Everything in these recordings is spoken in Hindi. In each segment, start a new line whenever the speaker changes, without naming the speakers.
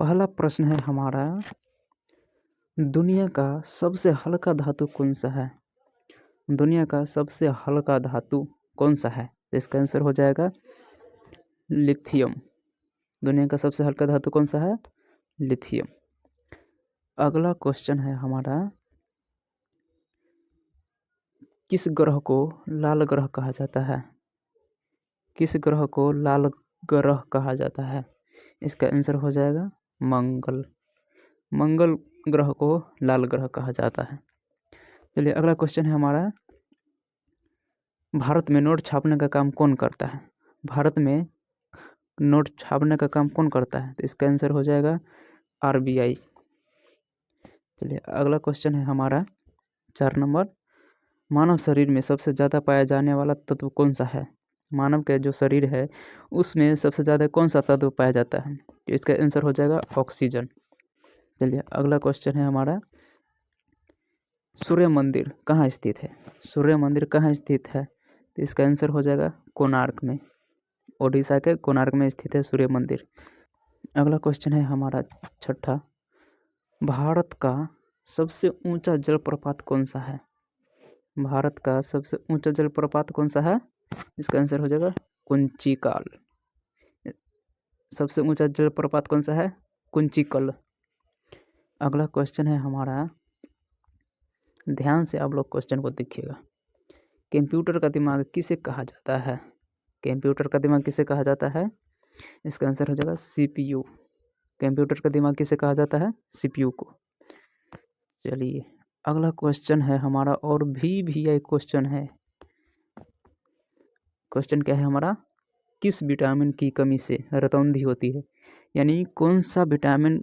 पहला प्रश्न है हमारा, दुनिया का सबसे हल्का धातु कौन सा है? दुनिया का सबसे हल्का धातु कौन सा है? इसका आंसर हो जाएगा लिथियम। दुनिया का सबसे हल्का धातु कौन सा है? लिथियम। अगला क्वेश्चन है हमारा, किस ग्रह को लाल ग्रह कहा जाता है? किस ग्रह को लाल ग्रह कहा जाता है? इसका आंसर हो जाएगा मंगल। मंगल ग्रह को लाल ग्रह कहा जाता है। चलिए अगला क्वेश्चन है हमारा, भारत में नोट छापने का काम कौन करता है? भारत में नोट छापने का काम कौन करता है? तो इसका आंसर हो जाएगा RBI। चलिए अगला क्वेश्चन है हमारा 4 नंबर, मानव शरीर में सबसे ज़्यादा पाया जाने वाला तत्व कौन सा है? मानव का जो शरीर है उसमें सबसे ज़्यादा कौन सा तत्व पाया जाता है? तो इसका आंसर हो जाएगा ऑक्सीजन। चलिए अगला क्वेश्चन है हमारा, सूर्य मंदिर कहाँ स्थित है? सूर्य मंदिर कहाँ स्थित है? तो इसका आंसर हो जाएगा कोणार्क में। ओडिशा के कोणार्क में स्थित है सूर्य मंदिर। अगला क्वेश्चन है हमारा 6, भारत का सबसे ऊंचा जलप्रपात कौन सा है? भारत का सबसे ऊंचा जलप्रपात कौन सा है? इसका आंसर हो जाएगा कुंचिकाल। सबसे ऊंचा जलप्रपात कौन सा है? कुंचिकल। अगला क्वेश्चन है हमारा, ध्यान से आप लोग क्वेश्चन को देखिएगा, कंप्यूटर का दिमाग किसे कहा जाता है? कंप्यूटर का दिमाग किसे कहा जाता है? इसका आंसर हो जाएगा CPU। कंप्यूटर का दिमाग किसे कहा जाता है? CPU को। चलिए अगला क्वेश्चन है हमारा, और भी क्वेश्चन है। क्वेश्चन क्या है हमारा, किस विटामिन की कमी से रतौंधी होती है? यानी कौन सा विटामिन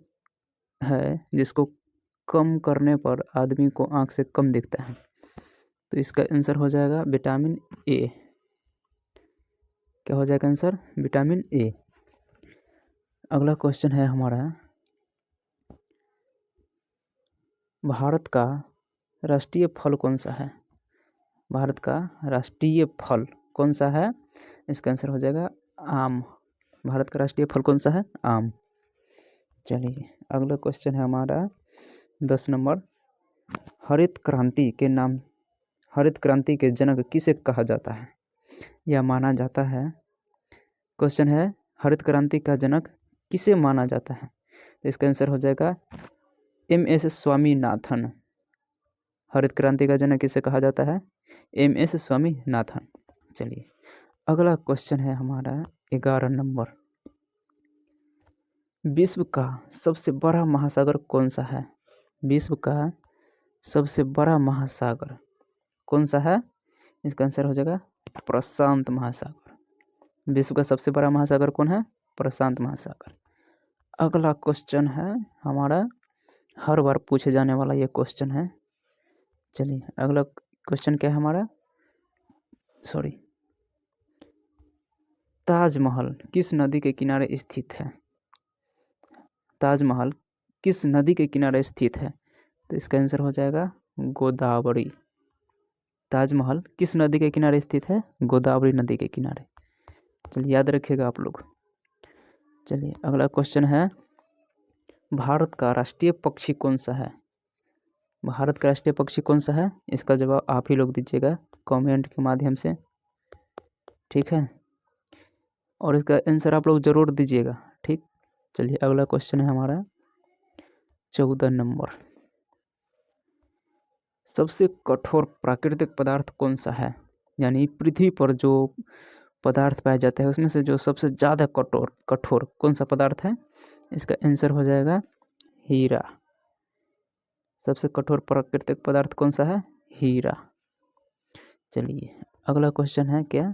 है जिसको कम करने पर आदमी को आँख से कम दिखता है? तो इसका आंसर हो जाएगा विटामिन A। क्या हो जाएगा आंसर? Vitamin A। अगला क्वेश्चन है हमारा, भारत का राष्ट्रीय फल कौन सा है? भारत का राष्ट्रीय फल कौन सा है? इसका आंसर हो जाएगा आम। भारत का राष्ट्रीय फल कौन सा है? आम। चलिए अगला क्वेश्चन है हमारा 10 नंबर, हरित क्रांति के जनक किसे कहा जाता है या माना जाता है? क्वेश्चन है, हरित क्रांति का जनक किसे माना जाता है? तो इसका आंसर हो जाएगा MS स्वामीनाथन। हरित क्रांति का जनक किसे कहा जाता है? MS स्वामीनाथन। चलिए अगला क्वेश्चन है हमारा 11 नंबर, विश्व का सबसे बड़ा महासागर कौन सा है? विश्व का सबसे बड़ा महासागर कौन सा है? इसका आंसर हो जाएगा प्रशांत महासागर। विश्व का सबसे बड़ा महासागर कौन है? प्रशांत महासागर। अगला क्वेश्चन है हमारा, हर बार पूछे जाने वाला ये क्वेश्चन है। चलिए अगला क्वेश्चन क्या है हमारा, ताजमहल किस नदी के किनारे स्थित है? ताजमहल किस नदी के किनारे स्थित है? तो इसका आंसर हो जाएगा गोदावरी। ताजमहल किस नदी के किनारे स्थित है? गोदावरी नदी के किनारे। चलिए याद रखिएगा आप लोग। चलिए अगला क्वेश्चन है, भारत का राष्ट्रीय पक्षी कौन सा है? भारत का राष्ट्रीय पक्षी कौन सा है? इसका जवाब आप ही लोग दीजिएगा कमेंट के माध्यम से, ठीक है? और इसका आंसर आप लोग जरूर दीजिएगा, ठीक? चलिए अगला क्वेश्चन है हमारा 14 नंबर, सबसे कठोर प्राकृतिक पदार्थ कौन सा है? यानी पृथ्वी पर जो पदार्थ पाया जाता है उसमें से जो सबसे ज़्यादा कठोर कौन सा पदार्थ है? इसका आंसर हो जाएगा हीरा। सबसे कठोर प्राकृतिक पदार्थ कौन सा है? हीरा। चलिए अगला क्वेश्चन है क्या,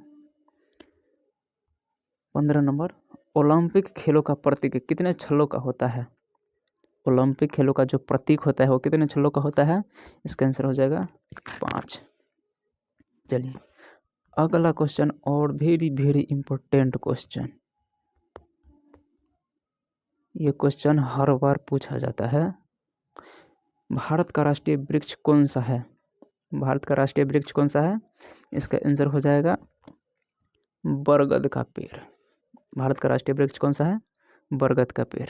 15 नंबर, ओलंपिक खेलों का प्रतीक कितने छल्लों का होता है? ओलंपिक खेलों का जो प्रतीक होता है वो कितने छल्लों का होता है? इसका आंसर हो जाएगा 5। चलिए अगला क्वेश्चन, और वेरी इम्पोर्टेंट क्वेश्चन, ये क्वेश्चन हर बार पूछा जाता है, भारत का राष्ट्रीय वृक्ष कौन सा है? भारत का राष्ट्रीय वृक्ष कौन सा है? इसका आंसर हो जाएगा बरगद का पेड़। भारत का राष्ट्रीय वृक्ष कौन सा है? बरगद का पेड़।